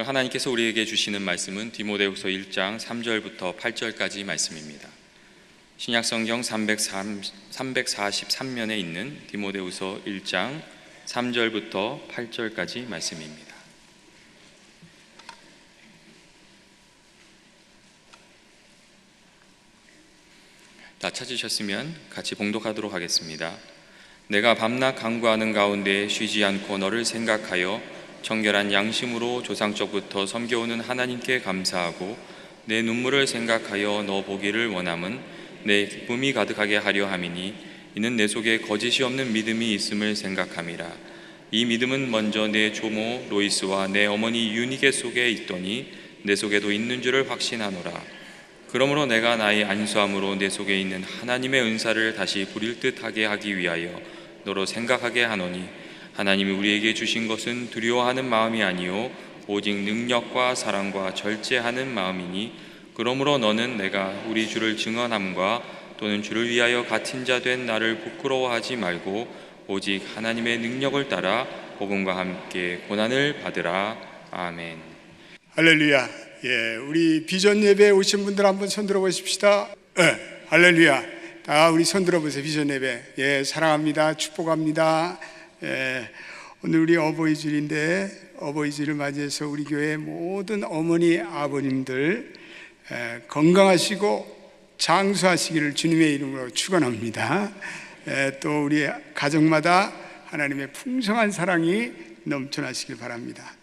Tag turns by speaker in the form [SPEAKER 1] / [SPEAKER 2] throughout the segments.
[SPEAKER 1] 오늘 하나님께서 우리에게 주시는 말씀은 디모데후서 1장 3절부터 8절까지 말씀입니다. 신약성경 343면에 있는 디모데후서 1장 3절부터 8절까지 말씀입니다. 다 찾으셨으면 같이 봉독하도록 하겠습니다. 내가 밤낮 간구하는 가운데 쉬지 않고 너를 생각하여 청결한 양심으로 조상적부터 섬겨오는 하나님께 감사하고 내 눈물을 생각하여 너 보기를 원함은 내 기쁨이 가득하게 하려 함이니 이는 내 속에 거짓이 없는 믿음이 있음을 생각함이라. 이 믿음은 먼저 내 조모 로이스와 내 어머니 유니게 속에 있더니 내 속에도 있는 줄을 확신하노라. 그러므로 내가 나의 안수함으로 내 속에 있는 하나님의 은사를 다시 부릴 듯하게 하기 위하여 너로 생각하게 하노니 하나님이 우리에게 주신 것은 두려워하는 마음이 아니요 오직 능력과 사랑과 절제하는 마음이니 그러므로 너는 내가 우리 주를 증언함과 또는 주를 위하여 같은 자 된 나를 부끄러워하지 말고 오직 하나님의 능력을 따라 복음과 함께 고난을 받으라. 아멘.
[SPEAKER 2] 할렐루야. 우리 비전 예배에 오신 분들 한번 손 들어 보십시다. 할렐루야. 다 우리 손 들어 보세요. 비전 예배. 사랑합니다. 축복합니다. 오늘 우리 어버이 주일인데 어버이 주일을 맞이해서 우리 교회 모든 어머니 아버님들 건강하시고 장수하시기를 주님의 이름으로 축원합니다. 또 우리 가정마다 하나님의 풍성한 사랑이 넘쳐나시길 바랍니다.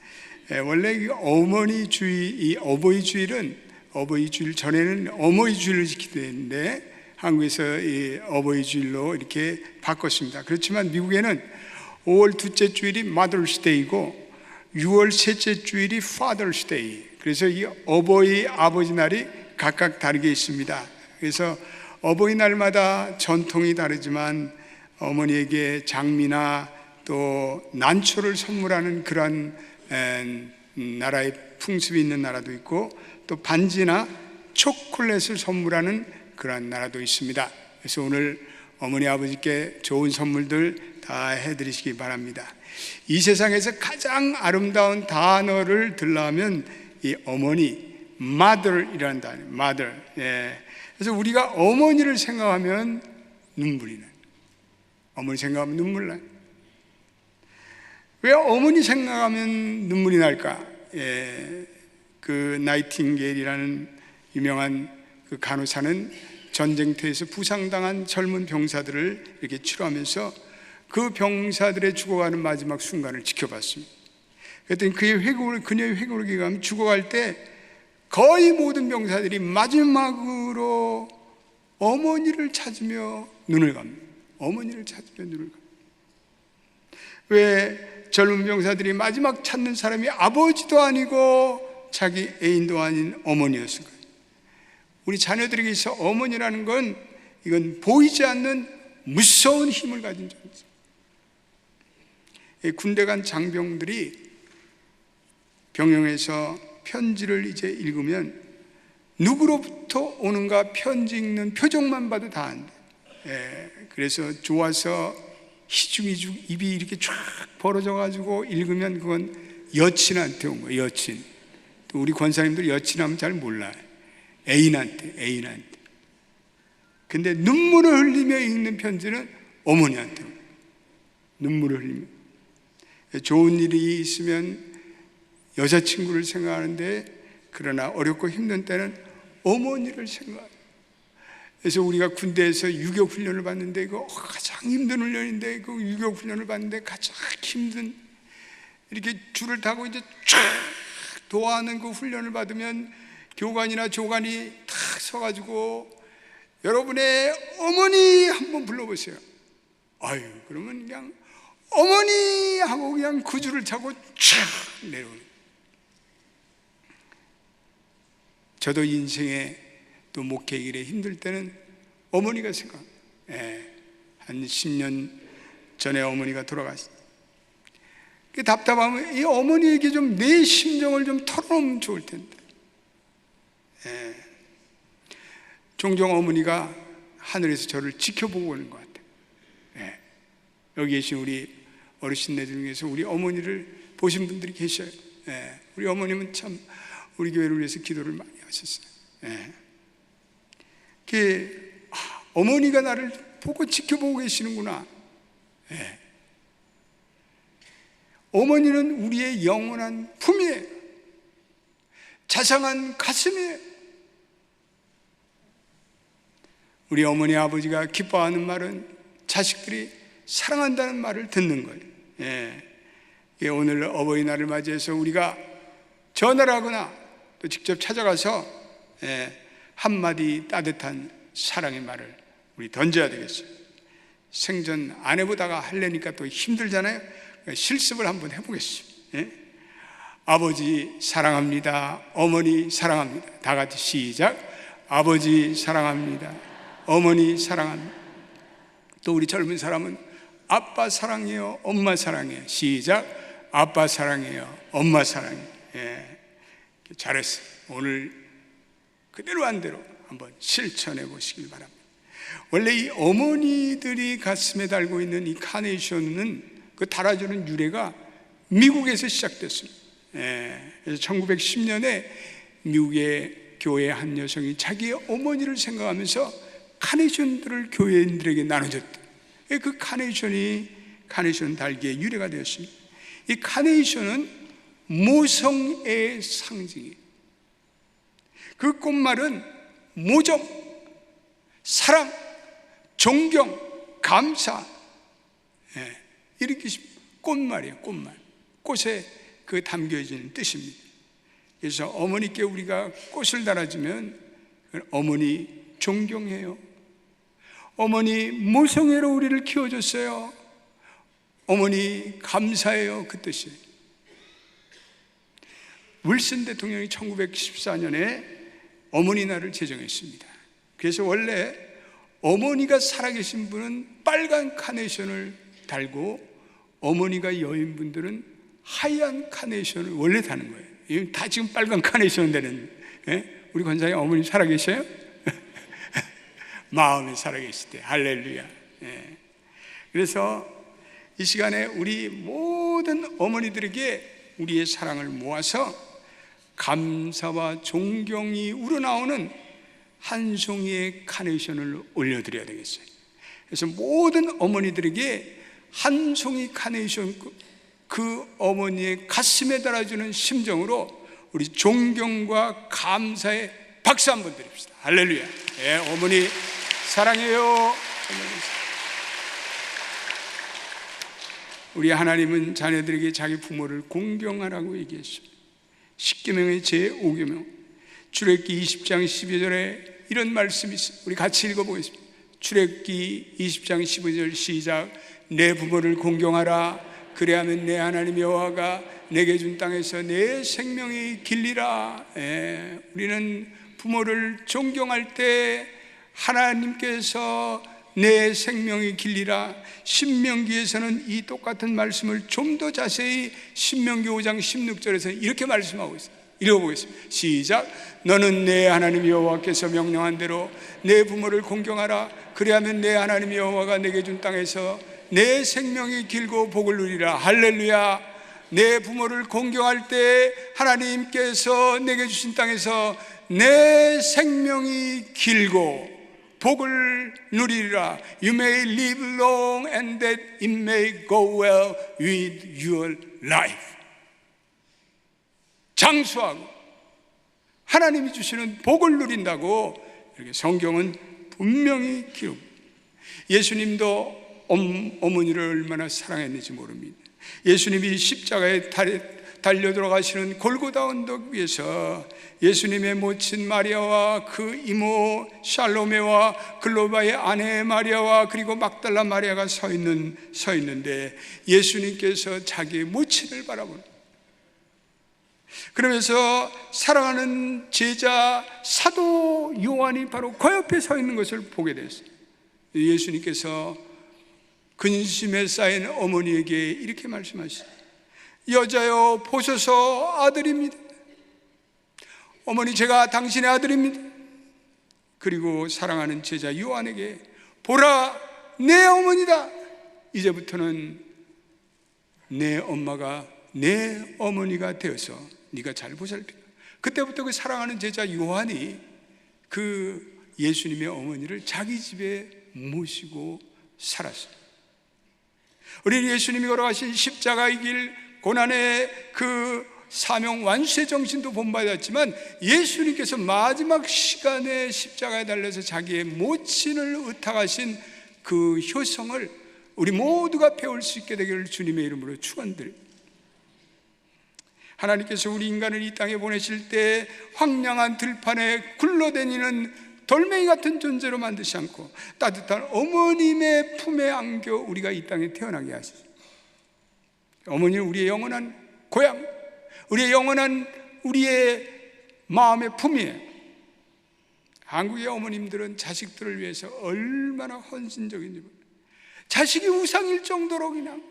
[SPEAKER 2] 원래 이 어머니 주일, 이 어버이 주일은 어버이 주일 전에는 어머니 주일을 지키게 되는데 한국에서 이 어버이 주일로 이렇게 바꿨습니다. 그렇지만 미국에는 5월 둘째 주일이 Mother's Day이고 6월 셋째 주일이 Father's Day. 그래서 이 어버이 아버지 날이 각각 다르게 있습니다. 그래서 어버이날마다 전통이 다르지만 어머니에게 장미나 또 난초를 선물하는 그런 나라의 풍습이 있는 나라도 있고 또 반지나 초콜릿을 선물하는 그런 나라도 있습니다. 그래서 오늘 어머니 아버지께 좋은 선물들 다 해드리시기 바랍니다. 이 세상에서 가장 아름다운 단어를 들라면 이 어머니, mother이라는 단어, mother. 그래서 우리가 어머니를 생각하면 눈물이 나요. 어머니 생각하면 눈물 나요. 왜 어머니 생각하면 눈물이 날까? 그 나이팅게일이라는 유명한 그 간호사는 전쟁터에서 부상당한 젊은 병사들을 이렇게 치료하면서 그 병사들의 죽어가는 마지막 순간을 지켜봤습니다. 그랬더니 그녀의 회고록에 가면 죽어갈 때 거의 모든 병사들이 마지막으로 어머니를 찾으며 눈을 감습니다. 어머니를 찾으며 눈을 감습니다. 왜 젊은 병사들이 마지막 찾는 사람이 아버지도 아니고 자기 애인도 아닌 어머니였을까요? 우리 자녀들에게 있어 어머니라는 건 이건 보이지 않는 무서운 힘을 가진 존재. 군대 간 장병들이 병영에서 편지를 이제 읽으면 누구로부터 오는가 편지 읽는 표정만 봐도 다 안돼. 그래서 좋아서 희죽희죽 입이 이렇게 쫙 벌어져 가지고 읽으면 그건 여친한테 온 거예요. 여친. 또 우리 권사님들 여친하면 잘 몰라요. 애인한테. 근데 눈물을 흘리며 읽는 편지는 어머니한테 온 거예요. 눈물을 흘리며. 좋은 일이 있으면 여자친구를 생각하는데 그러나 어렵고 힘든 때는 어머니를 생각해요. 그래서 우리가 군대에서 유격 훈련을 받는데 이거 가장 힘든 훈련인데 그 유격 훈련을 받는데 가장 힘든 이렇게 줄을 타고 이제 쫙 도하는 그 훈련을 받으면 교관이나 조관이 탁 서가지고 여러분의 어머니 한번 불러보세요. 아유, 그러면 그냥 어머니 하고 그냥 그 줄을 타고 쫙 내려오는. 저도 인생에 또 목회 일에 힘들 때는 어머니가 생각합니다. 한 10년 전에 어머니가 돌아가셨어요. 답답하면 이 어머니에게 좀 내 심정을 좀 털어놓으면 좋을 텐데. 종종 어머니가 하늘에서 저를 지켜보고 오는 것 같아요. 여기 계신 우리 어르신네 중에서 우리 어머니를 보신 분들이 계셔요. 우리 어머님은 참 우리 교회를 위해서 기도를 많이 하셨어요. 어머니가 나를 보고 지켜보고 계시는구나. 어머니는 우리의 영원한 품이에요. 자상한 가슴이에요. 우리 어머니 아버지가 기뻐하는 말은 자식들이 사랑한다는 말을 듣는 거예요. 오늘 어버이날을 맞이해서 우리가 전화를 하거나 또 직접 찾아가서 한마디 따뜻한 사랑의 말을 우리 던져야 되겠어요. 생전 안 해보다가 하려니까 또 힘들잖아요. 그러니까 실습을 한번 해보겠습니다. 아버지 사랑합니다. 어머니 사랑합니다. 다 같이 시작. 아버지 사랑합니다. 어머니 사랑합니다. 또 우리 젊은 사람은 아빠 사랑해요. 엄마 사랑해요. 시작. 아빠 사랑해요. 엄마 사랑해요. 잘했어요. 오늘 그대로 한 대로 한번 실천해 보시길 바랍니다. 원래 이 어머니들이 가슴에 달고 있는 이 카네이션은 그 달아주는 유래가 미국에서 시작됐습니다. 그래서 1910년에 미국의 교회 한 여성이 자기의 어머니를 생각하면서 카네이션들을 교회인들에게 나눠줬다. 그 카네이션 달기의 유래가 되었습니다. 이 카네이션은 모성애의 상징이에요. 그 꽃말은 모정, 사랑, 존경, 감사, 이렇게 꽃말이에요. 꽃말. 꽃에 그 담겨지는 뜻입니다. 그래서 어머니께 우리가 꽃을 달아주면 어머니 존경해요. 어머니 모성애로 우리를 키워줬어요. 어머니 감사해요. 그 뜻이에요. 윌슨 대통령이 1914년에 어머니 날을 제정했습니다. 그래서 원래 어머니가 살아계신 분은 빨간 카네이션을 달고 어머니가 여인분들은 하얀 카네이션을 원래 다는 거예요. 다 지금 빨간 카네이션 되는. 우리 권사님 어머니 살아계셔요? 마음에 살아계실 때 할렐루야. 그래서 이 시간에 우리 모든 어머니들에게 우리의 사랑을 모아서 감사와 존경이 우러나오는 한 송이의 카네이션을 올려드려야 되겠어요. 그래서 모든 어머니들에게 한 송이 카네이션, 그 어머니의 가슴에 달아주는 심정으로 우리 존경과 감사의 박수 한번 드립시다. 할렐루야. 어머니 사랑해요. 우리 하나님은 자녀들에게 자기 부모를 공경하라고 얘기했습니다. 십계명의 제5계명 출애굽기 20장 12절에 이런 말씀이 있습니다. 우리 같이 읽어보겠습니다. 출애굽기 20장 15절 시작. 내 부모를 공경하라. 그래야면 내 하나님 여호와가 내게 준 땅에서 내 생명이 길리라. 우리는 부모를 존경할 때 하나님께서 내 생명이 길리라. 신명기에서는 이 똑같은 말씀을 좀 더 자세히 신명기 5장 16절에서 이렇게 말씀하고 있어요. 읽어보겠습니다. 시작. 너는 내 하나님 여호와께서 명령한 대로 내 부모를 공경하라. 그리하면 내 하나님 여호와가 내게 준 땅에서 내 생명이 길고 복을 누리라. 할렐루야. 내 부모를 공경할 때 하나님께서 내게 주신 땅에서 내 생명이 길고 복을 누리리라. You may live long and that it may go well with your life. 장수하고 하나님이 주시는 복을 누린다고 이렇게 성경은 분명히 기록. 예수님도 어머니를 얼마나 사랑했는지 모릅니다. 예수님이 십자가에 달려 들어가시는 골고다 언덕 위에서 예수님의 모친 마리아와 그 이모 샬로메와 글로바의 아내 마리아와 그리고 막달라 마리아가 서 있는데 예수님께서 자기의 모친을 바라보는, 그러면서 사랑하는 제자 사도 요한이 바로 그 옆에 서 있는 것을 보게 됐어요. 예수님께서 근심에 쌓인 어머니에게 이렇게 말씀하시죠. 여자여 보소서 아들입니다. 어머니 제가 당신의 아들입니다. 그리고 사랑하는 제자 요한에게 보라 내 어머니다. 이제부터는 내 엄마가 내 어머니가 되어서 네가 잘 보살펴. 그때부터 그 사랑하는 제자 요한이 그 예수님의 어머니를 자기 집에 모시고 살았어요. 우리 예수님이 걸어가신 십자가의 길, 고난의 그 사명 완수의 정신도 본받았지만, 예수님께서 마지막 시간에 십자가에 달려서 자기의 모친을 의탁하신 그 효성을 우리 모두가 배울 수 있게 되기를 주님의 이름으로 축원드립니다. 하나님께서 우리 인간을 이 땅에 보내실 때 황량한 들판에 굴러다니는 돌멩이 같은 존재로 만드시 않고 따뜻한 어머님의 품에 안겨 우리가 이 땅에 태어나게 하시죠. 어머니는 우리의 영원한 고향, 우리의 영원한 우리의 마음의 품이에요. 한국의 어머님들은 자식들을 위해서 얼마나 헌신적인지 몰라요. 자식이 우상일 정도로 그냥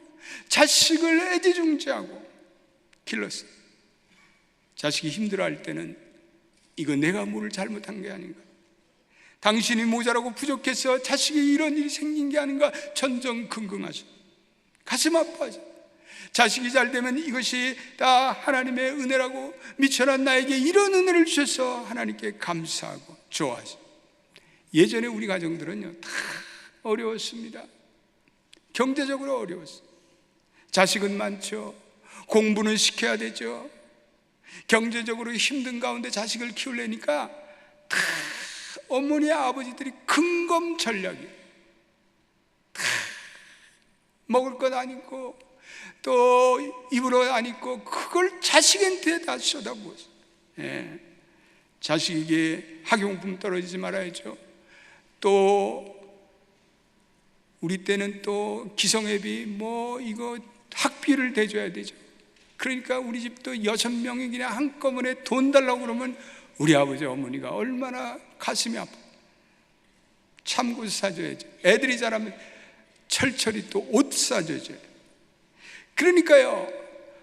[SPEAKER 2] 자식을 애지중지하고 길렀어요. 자식이 힘들어할 때는 이거 내가 뭐를 잘못한 게 아닌가, 당신이 모자라고 부족해서 자식이 이런 일이 생긴 게 아닌가 전전긍긍하죠. 가슴 아파하죠. 자식이 잘 되면 이것이 다 하나님의 은혜라고, 미천한 나에게 이런 은혜를 주셔서 하나님께 감사하고 좋아하죠. 예전에 우리 가정들은요 다 어려웠습니다. 경제적으로 어려웠어요. 자식은 많죠. 공부는 시켜야 되죠. 경제적으로 힘든 가운데 자식을 키우려니까 다 어머니 아버지들이 근검전략이에요. 다 먹을 것 안 있고 또 입으로 안 입고 그걸 자식한테 다 쏟아부었어요. 자식에게 학용품 떨어지지 말아야죠. 또 우리 때는 또 기성회비 뭐 이거 학비를 대줘야 되죠. 그러니까 우리 집도 6명이 그냥 한꺼번에 돈 달라고 그러면 우리 아버지 어머니가 얼마나 가슴이 아파. 참고서 사줘야죠. 애들이 자라면 철철이 또 옷 사줘야죠. 그러니까요,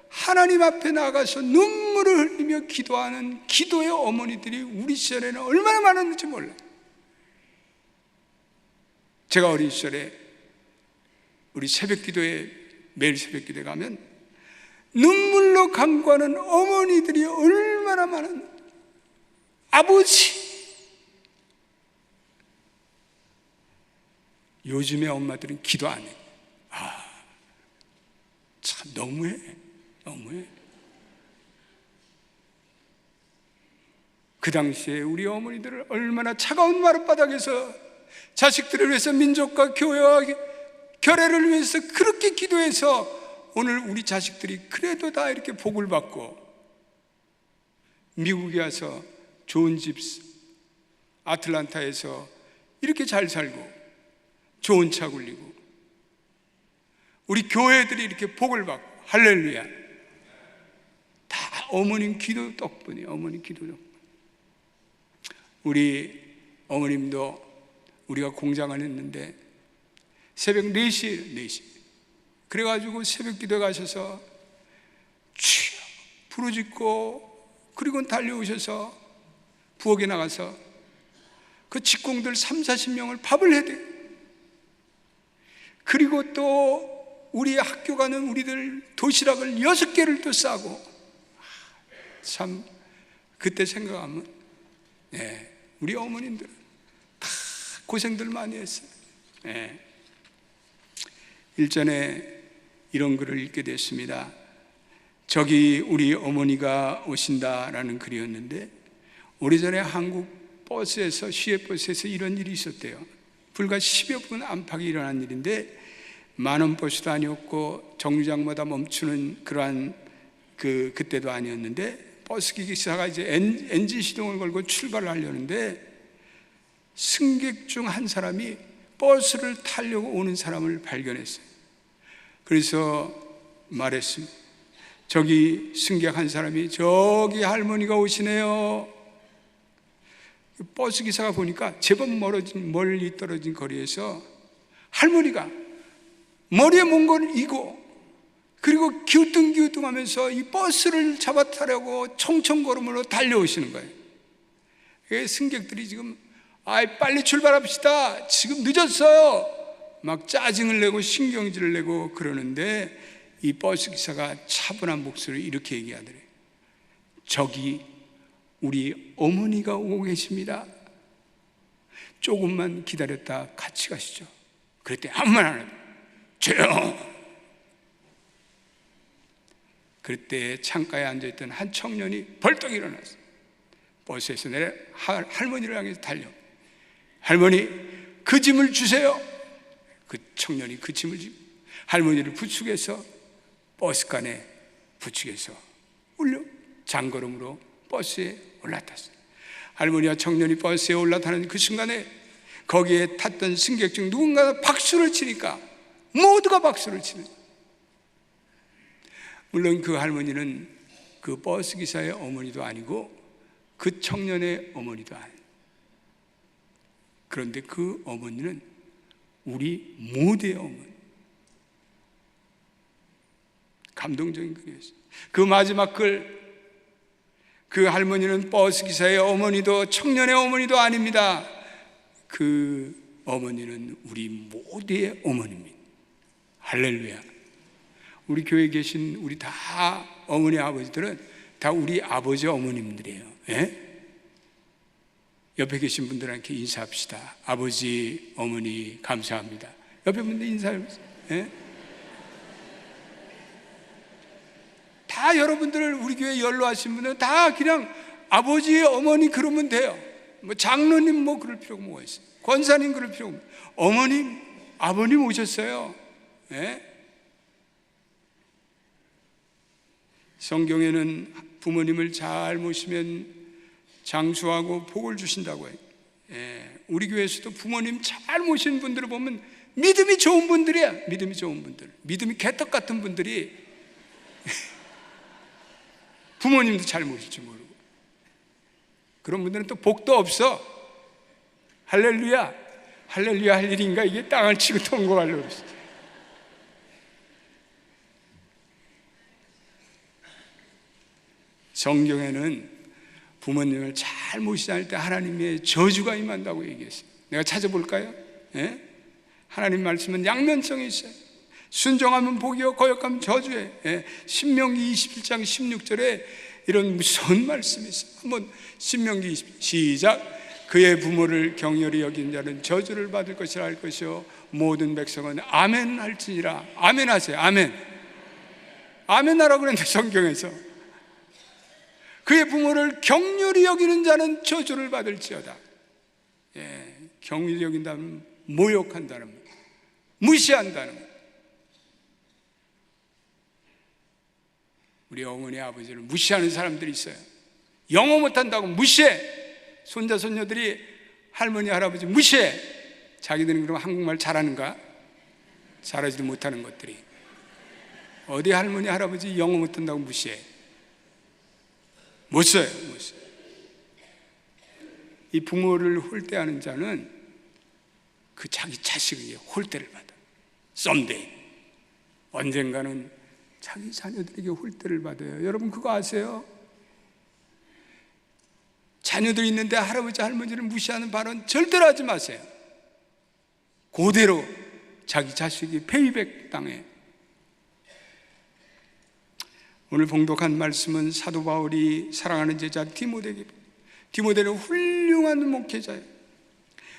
[SPEAKER 2] 하나님 앞에 나가서 눈물을 흘리며 기도하는 기도의 어머니들이 우리 시절에는 얼마나 많았는지 몰라요. 제가 어린 시절에 우리 새벽 기도에, 매일 새벽 기도에 가면 눈물로 간구하는 어머니들이 얼마나 많은, 아버지. 요즘의 엄마들은 기도 안 해. 참 너무해. 그 당시에 우리 어머니들을 얼마나 차가운 마룻바닥에서 자식들을 위해서, 민족과 교회와 결애를 위해서 그렇게 기도해서 오늘 우리 자식들이 그래도 다 이렇게 복을 받고 미국에 와서 좋은 집, 아틀란타에서 이렇게 잘 살고 좋은 차 굴리고 우리 교회들이 이렇게 복을 받고, 할렐루야. 다 어머님 기도 덕분이에요. 어머님 기도 덕분. 우리 어머님도 우리가 공장을 했는데 새벽 4시 그래가지고 새벽 기도에 가셔서 주여 부르짖고, 그리고 달려오셔서 부엌에 나가서 그 직공들 30-40명을 밥을 해대요. 그리고 또 우리 학교 가는 우리들 도시락을 6개를 또 싸고, 참 그때 생각하면 우리 어머님들은 다 고생들 많이 했어요. 일전에 이런 글을 읽게 됐습니다. 저기 우리 어머니가 오신다라는 글이었는데, 오래전에 한국 버스에서, 시외버스에서 이런 일이 있었대요. 불과 10여 분 안팎이 일어난 일인데, 만원 버스도 아니었고 정류장마다 멈추는 그러한 그때도 아니었는데, 버스 기사가 이제 엔진 시동을 걸고 출발을 하려는데 승객 중 한 사람이 버스를 타려고 오는 사람을 발견했어요. 그래서 말했습니다. 저기 승객 한 사람이 저기 할머니가 오시네요. 버스 기사가 보니까 제법 멀리 떨어진 거리에서 할머니가 머리에 뭔가를 이고, 그리고 기우뚱기우뚱하면서 이 버스를 잡아타려고 청청걸음으로 달려오시는 거예요. 승객들이 지금 빨리 출발합시다, 지금 늦었어요, 막 짜증을 내고 신경질을 내고 그러는데, 이 버스 기사가 차분한 목소리로 이렇게 얘기하더래요. 저기 우리 어머니가 오고 계십니다. 조금만 기다렸다 같이 가시죠. 그랬더니 아무 말 안 하고 조용. 그때 창가에 앉아있던 한 청년이 벌떡 일어났어요. 버스에서 내려 할머니를 향해서 달려. 할머니, 그 짐을 주세요. 그 청년이 그 짐을 지고 할머니를 부축해서 버스간에 부축해서 올려 장걸음으로 버스에 올라탔어요. 할머니와 청년이 버스에 올라타는 그 순간에 거기에 탔던 승객 중 누군가가 박수를 치니까 모두가 박수를 치는. 물론 그 할머니는 그 버스 기사의 어머니도 아니고 그 청년의 어머니도 아니에요. 그런데 그 어머니는 우리 모두의 어머니. 감동적인 글이었어요. 그 마지막 글, 그 할머니는 버스 기사의 어머니도 청년의 어머니도 아닙니다. 그 어머니는 우리 모두의 어머니입니다. 할렐루야. 우리 교회에 계신 우리 다 어머니 아버지들은 다 우리 아버지 어머님들이에요. 예? 옆에 계신 분들한테 인사합시다. 아버지 어머니 감사합니다. 옆에 분들 인사해보세요. 예? 다 여러분들 우리 교회 연로하신 분들은 다 그냥 아버지 어머니 그러면 돼요. 뭐 장로님 뭐 그럴 필요가 뭐가 있어요. 권사님 그럴 필요가 없어요. 어머님 아버님 오셨어요. 예? 성경에는 부모님을 잘 모시면 장수하고 복을 주신다고 해요. 예, 우리 교회에서도 부모님 잘 모시는 분들을 보면 믿음이 좋은 분들이야. 믿음이 좋은 분들, 믿음이 개떡 같은 분들이 부모님도 잘 모실 줄 모르고 그런 분들은 또 복도 없어. 할렐루야. 할렐루야 할 일인가 이게. 땅을 치고 통곡하려고 그랬어. 성경에는 부모님을 잘 모시지 않을 때 하나님의 저주가 임한다고 얘기했어요. 내가 찾아볼까요? 예? 하나님 말씀은 양면성이 있어요. 순종하면 복이요 거역하면 저주예요. 예? 신명기 27장 16절에 이런 무서운 말씀이 있어요. 한번 신명기 20 시작. 그의 부모를 경렬히 여긴 자는 저주를 받을 것이라 할 것이요 모든 백성은 아멘 할지니라. 아멘 하세요. 아멘. 아멘 하라고 그랬는데 성경에서 그의 부모를 경륜히 여기는 자는 저주를 받을지어다. 예, 경륜히 여긴다면 모욕한다는 것, 무시한다는 것. 우리 어머니 아버지를 무시하는 사람들이 있어요. 영어 못한다고 무시해. 손자 손녀들이 할머니 할아버지 무시해. 자기들은 그럼 한국말 잘하는가? 잘하지도 못하는 것들이. 어디 할머니 할아버지 영어 못한다고 무시해. 못 써요. 못 써요. 이 부모를 홀대하는 자는 그 자기 자식에게 홀대를 받아. 썸데이 언젠가는 자기 자녀들에게 홀대를 받아요. 여러분 그거 아세요? 자녀들이 있는데 할아버지 할머니를 무시하는 발언 절대로 하지 마세요. 그대로 자기 자식이 페이백 당해. 오늘 봉독한 말씀은 사도 바울이 사랑하는 제자 디모데에게. 디모데는 훌륭한 목회자예요.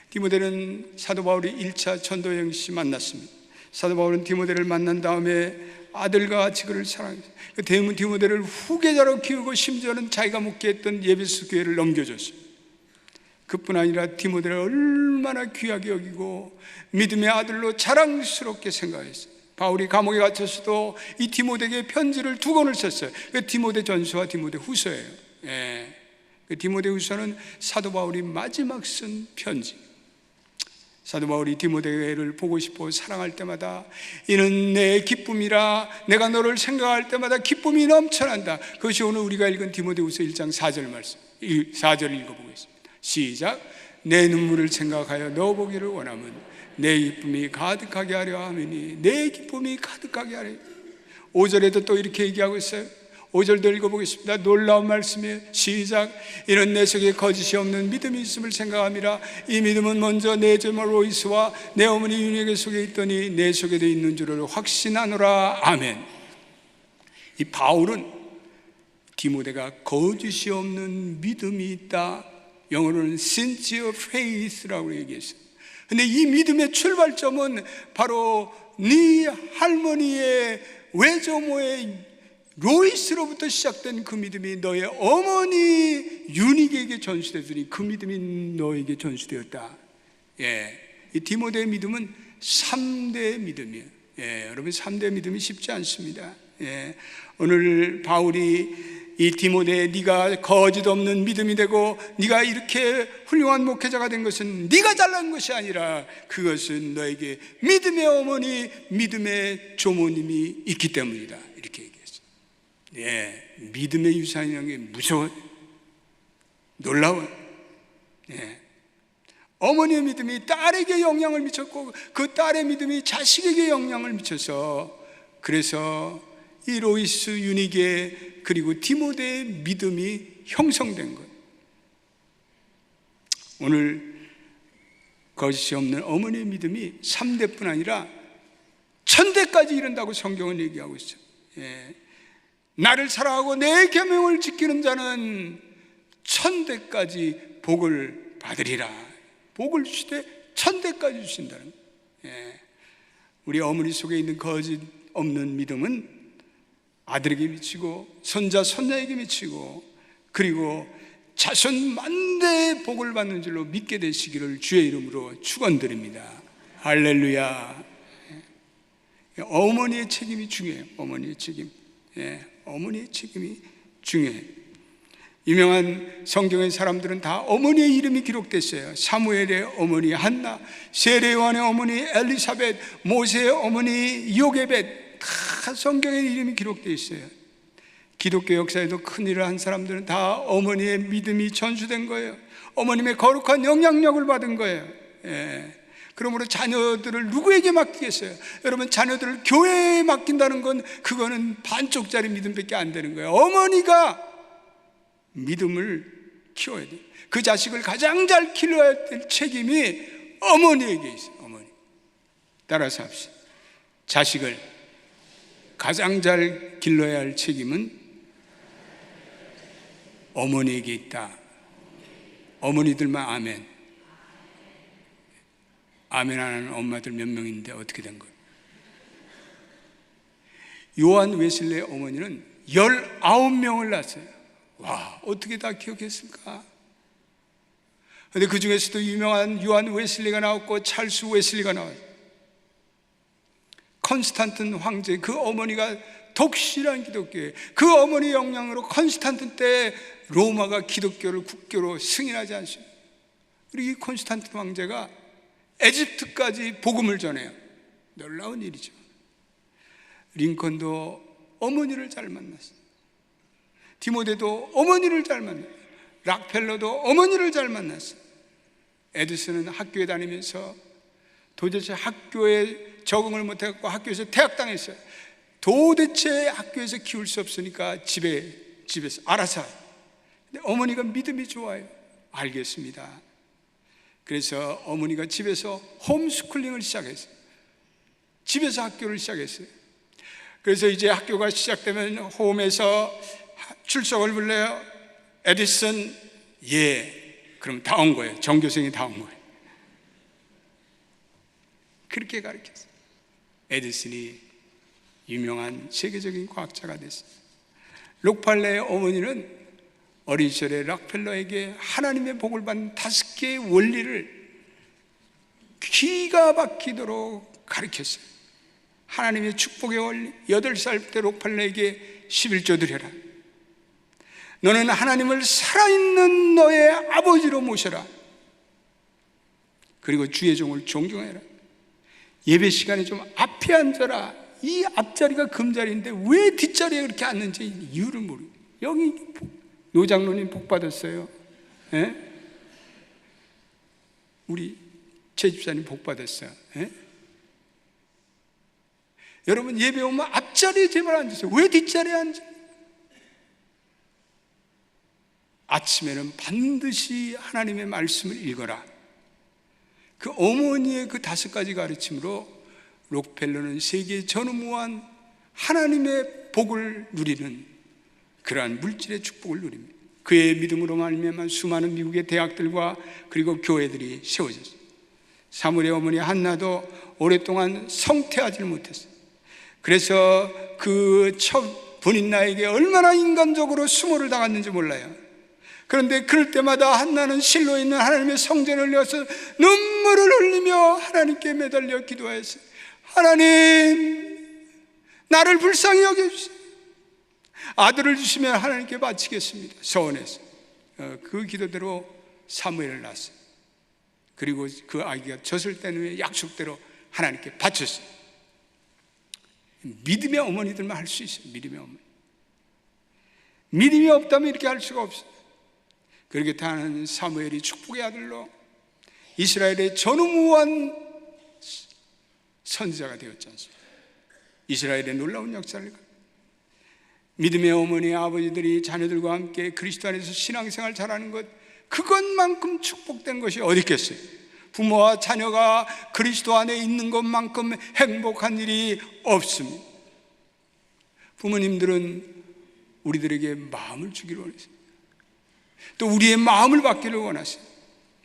[SPEAKER 2] 디모데는 사도 바울이 1차 전도 여행 시 만났습니다. 사도 바울은 디모데를 만난 다음에 아들과 같이 그를 사랑했어요. 디모데를 후계자로 키우고 심지어는 자기가 목회했던 예배소 교회를 넘겨줬어요. 그뿐 아니라 디모데를 얼마나 귀하게 여기고 믿음의 아들로 자랑스럽게 생각했어요. 바울이 감옥에 갇혔어도 이 디모데에게 편지를 2권을 썼어요. 그 디모데 전서와 디모데 후서예요. 예. 그 디모데 후서는 사도 바울이 마지막 쓴 편지. 사도 바울이 디모데를 보고 싶어 사랑할 때마다 이는 내 기쁨이라 내가 너를 생각할 때마다 기쁨이 넘쳐난다. 그것이 오늘 우리가 읽은 디모데후서 1장 4절 말씀. 4절 읽어보겠습니다. 시작. 내 눈물을 생각하여 너 보기를 원하면 내 기쁨이 가득하게 하려 하매니 내 기쁨이 가득하게 하려. 5절에도 또 이렇게 얘기하고 있어요. 5절도 읽어보겠습니다. 놀라운 말씀이에요. 시작. 이는 내 속에 거짓이 없는 믿음이 있음을 생각함이라. 이 믿음은 먼저 내 제모 로이스와 내 어머니 유니에게 속에 있더니 내 속에도 있는 줄을 확신하노라. 아멘. 이 바울은 디모데가 거짓이 없는 믿음이 있다, 영어로는 sincere faith라고 얘기했어요. 근데 이 믿음의 출발점은 바로 네 할머니의 외조모의 로이스로부터 시작된 그 믿음이 너의 어머니 유닉에게 전수되더니 그 믿음이 너에게 전수되었다. 이 디모데의 믿음은 3대 믿음이에요. 여러분, 3대 믿음이 쉽지 않습니다. 오늘 바울이 이 디모데, 네가 거짓 없는 믿음이 되고 네가 이렇게 훌륭한 목회자가 된 것은 네가 잘난 것이 아니라 그것은 너에게 믿음의 어머니, 믿음의 조모님이 있기 때문이다, 이렇게 얘기했어요. 믿음의 유산이라는 게 무서워요. 놀라워요. 어머니의 믿음이 딸에게 영향을 미쳤고 그 딸의 믿음이 자식에게 영향을 미쳐서, 그래서 이 로이스 유닉의 그리고 디모데의 믿음이 형성된 거예요. 오늘 거짓이 없는 어머니의 믿음이 3대뿐 아니라 1000대까지 이른다고 성경은 얘기하고 있어요. 나를 사랑하고 내 계명을 지키는 자는 1000대까지 복을 받으리라. 복을 주시되 1000대까지 주신다는 거예요. 우리 어머니 속에 있는 거짓 없는 믿음은 아들에게 미치고 손자 손녀에게 미치고 그리고 자손 만대의 복을 받는 줄로 믿게 되시기를 주의 이름으로 축원드립니다. 할렐루야. 어머니의 책임이 중요해요. 어머니의 책임. 어머니의 책임이 중요해요. 유명한 성경의 사람들은 다 어머니의 이름이 기록됐어요. 사무엘의 어머니 한나, 세례요한의 어머니 엘리사벳, 모세의 어머니 요게벳, 다 성경에 이름이 기록되어 있어요. 기독교 역사에도 큰 일을 한 사람들은 다 어머니의 믿음이 전수된 거예요. 어머님의 거룩한 영향력을 받은 거예요. 그러므로 자녀들을 누구에게 맡기겠어요? 여러분, 자녀들을 교회에 맡긴다는 건 그거는 반쪽짜리 믿음밖에 안 되는 거예요. 어머니가 믿음을 키워야 돼요. 그 자식을 가장 잘 키워야 될 책임이 어머니에게 있어요. 어머니. 따라서 합시다. 자식을 가장 잘 길러야 할 책임은 어머니에게 있다. 어머니들만 아멘. 아멘 안 하는 엄마들 몇 명인데 어떻게 된 거예요? 요한 웨슬리의 어머니는 19명을 낳았어요. 와, 어떻게 다 기억했을까? 근데 그 중에서도 유명한 요한 웨슬리가 나왔고 찰스 웨슬리가 나왔어요. 컨스탄틴 황제, 그 어머니가 독실한 기독교예요. 그 어머니 영향으로 컨스탄틴 때 로마가 기독교를 국교로 승인하지 않습니다. 그리고 이 컨스탄틴 황제가 에집트까지 복음을 전해요. 놀라운 일이죠. 링컨도 어머니를 잘 만났어요. 디모데도 어머니를 잘 만났어요. 락펠러도 어머니를 잘 만났어요. 에디슨은 학교에 다니면서 도대체 학교에 적응을 못해서 학교에서 퇴학당했어요. 도대체 학교에서 키울 수 없으니까 집에서 알아서. 근데 어머니가 믿음이 좋아요. 알겠습니다. 그래서 어머니가 집에서 홈스쿨링을 시작했어요. 집에서 학교를 시작했어요. 그래서 이제 학교가 시작되면 홈에서 출석을 불러요. 에디슨, 그럼 다 온 거예요. 전교생이 다 온 거예요. 그렇게 가르쳤어요. 에디슨이 유명한 세계적인 과학자가 됐어요. 록팔레의 어머니는 어린 시절에 락펠러에게 하나님의 복을 받는 5개의 원리를 기가 막히도록 가르쳤어요. 하나님의 축복의 원리, 8살 때 록팔레에게 11조 드려라. 너는 하나님을 살아있는 너의 아버지로 모셔라. 그리고 주의 종을 존경해라. 예배 시간에 좀 앞에 앉아라. 이 앞자리가 금자리인데 왜 뒷자리에 그렇게 앉는지 이유를 모르고. 여기 노장로님 복 받았어요. 우리 최 집사님 복 받았어요. 여러분, 예배 오면 앞자리에 제발 앉으세요. 왜 뒷자리에 앉아? 아침에는 반드시 하나님의 말씀을 읽어라. 그 어머니의 그 5가지 가르침으로 록펠러는 세계 전무한 하나님의 복을 누리는 그러한 물질의 축복을 누립니다. 그의 믿음으로 말미암아 수많은 미국의 대학들과 그리고 교회들이 세워졌어요. 사무엘의 어머니 한나도 오랫동안 성퇴하지 못했어요. 그래서 그 첫 분인나에게 얼마나 인간적으로 수모를 당했는지 몰라요. 그런데 그럴 때마다 한나는 실로에 있는 하나님의 성전을 올려서 눈물을 흘리며 하나님께 매달려 기도하였어요. 하나님, 나를 불쌍히 여겨주세요. 아들을 주시면 하나님께 바치겠습니다. 서원해서 그 기도대로 사무엘을 낳았어요. 그리고 그 아기가 젖을 뗀 후에 약속대로 하나님께 바쳤어요. 믿음의 어머니들만 할 수 있어요. 믿음의 어머니. 믿음이 없다면 이렇게 할 수가 없어요. 그렇게 하는 사무엘이 축복의 아들로 이스라엘의 전무후한 선지자가 되었지 않습니까? 이스라엘의 놀라운 역사를. 믿음의 어머니, 아버지들이 자녀들과 함께 그리스도 안에서 신앙생활 잘하는 것, 그것만큼 축복된 것이 어디 있겠어요? 부모와 자녀가 그리스도 안에 있는 것만큼 행복한 일이 없습니다. 부모님들은 우리들에게 마음을 주기를 원하세요. 또 우리의 마음을 받기를 원하세요.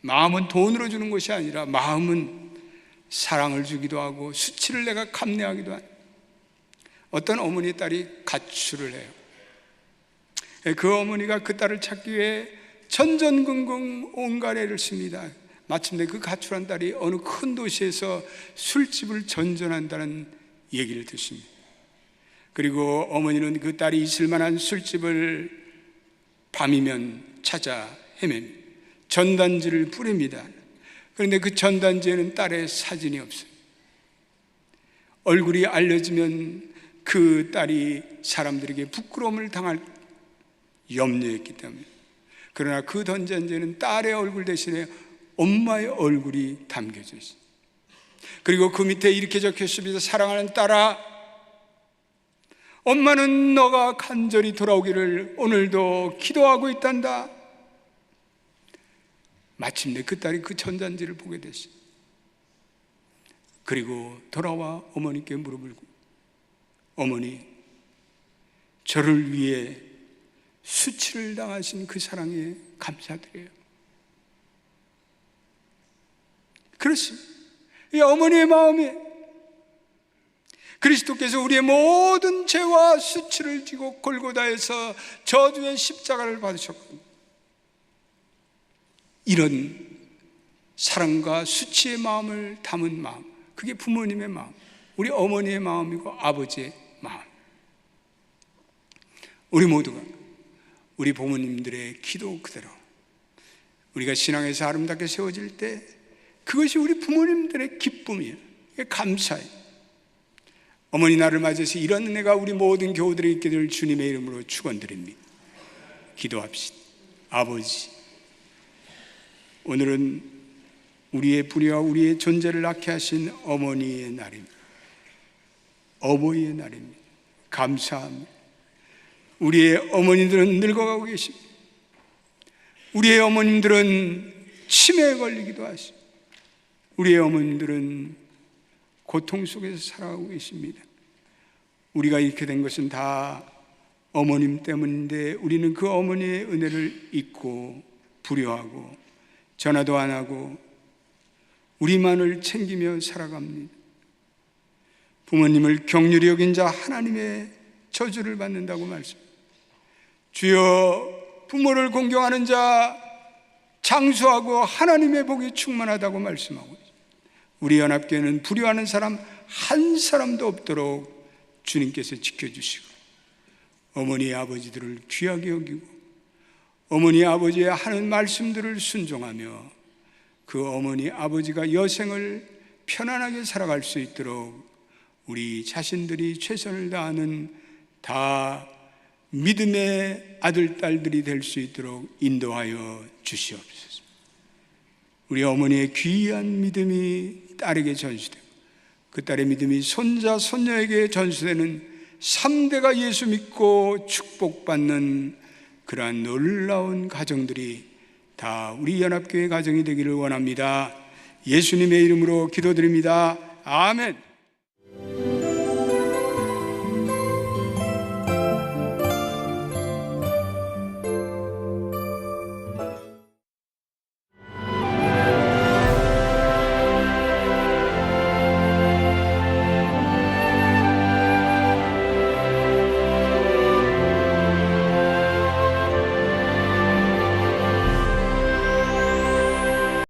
[SPEAKER 2] 마음은 돈으로 주는 것이 아니라 마음은 사랑을 주기도 하고 수치를 내가 감내하기도 하고. 어떤 어머니 딸이 가출을 해요. 그 어머니가 그 딸을 찾기 위해 전전긍긍 온갖 애를 씁니다. 마침내 그 가출한 딸이 어느 큰 도시에서 술집을 전전한다는 얘기를 듣습니다. 그리고 어머니는 그 딸이 있을 만한 술집을 밤이면 찾아 헤맵니다. 전단지를 뿌립니다. 그런데 그 전단지에는 딸의 사진이 없어요. 얼굴이 알려지면 그 딸이 사람들에게 부끄러움을 당할 염려했기 때문에. 그러나 그 전단지에는 딸의 얼굴 대신에 엄마의 얼굴이 담겨져 있어요. 그리고 그 밑에 이렇게 적혀 있습니다. 사랑하는 딸아, 엄마는 너가 간절히 돌아오기를 오늘도 기도하고 있단다. 마침내 그 딸이 그 전단지를 보게 됐어요. 그리고 돌아와 어머니께 무릎을 꿇고, 어머니, 저를 위해 수치를 당하신 그 사랑에 감사드려요. 그렇습니다. 이 어머니의 마음에 그리스도께서 우리의 모든 죄와 수치를 지고 골고다에서 저주의 십자가를 받으셨거든요. 이런 사랑과 수치의 마음을 담은 마음, 그게 부모님의 마음, 우리 어머니의 마음이고 아버지의 마음. 우리 모두가 우리 부모님들의 기도 그대로 우리가 신앙에서 아름답게 세워질 때 그것이 우리 부모님들의 기쁨이에요. 감사해요. 어머니 날을 맞아서 이런 은혜가 우리 모든 교우들에게 있게 될 주님의 이름으로 축원드립니다. 기도합시다. 아버지, 오늘은 우리의 부녀와 우리의 존재를 낳게 하신 어머니의 날입니다. 어버이의 날입니다. 감사합니다. 우리의 어머니들은 늙어가고 계십니다. 우리의 어머님들은 치매에 걸리기도 하십니다. 우리의 어머님들은 고통 속에서 살아가고 계십니다. 우리가 이렇게 된 것은 다 어머님 때문인데 우리는 그 어머니의 은혜를 잊고 불효하고 전화도 안 하고 우리만을 챙기며 살아갑니다. 부모님을 긍휼히 여긴 자 하나님의 저주를 받는다고 말씀. 주여, 부모를 공경하는 자 장수하고 하나님의 복이 충만하다고 말씀하고 있습니다. 우리 연합교회는 불효하는 사람 한 사람도 없도록 주님께서 지켜주시고 어머니 아버지들을 귀하게 여기고 어머니 아버지의 하는 말씀들을 순종하며 그 어머니 아버지가 여생을 편안하게 살아갈 수 있도록 우리 자신들이 최선을 다하는 다 믿음의 아들, 딸들이 될 수 있도록 인도하여 주시옵소서. 우리 어머니의 귀한 믿음이 딸에게 전수되고 그 딸의 믿음이 손자, 손녀에게 전수되는 3대가 예수 믿고 축복받는 그러한 놀라운 가정들이 다 우리 연합교회 가정이 되기를 원합니다. 예수님의 이름으로 기도드립니다. 아멘.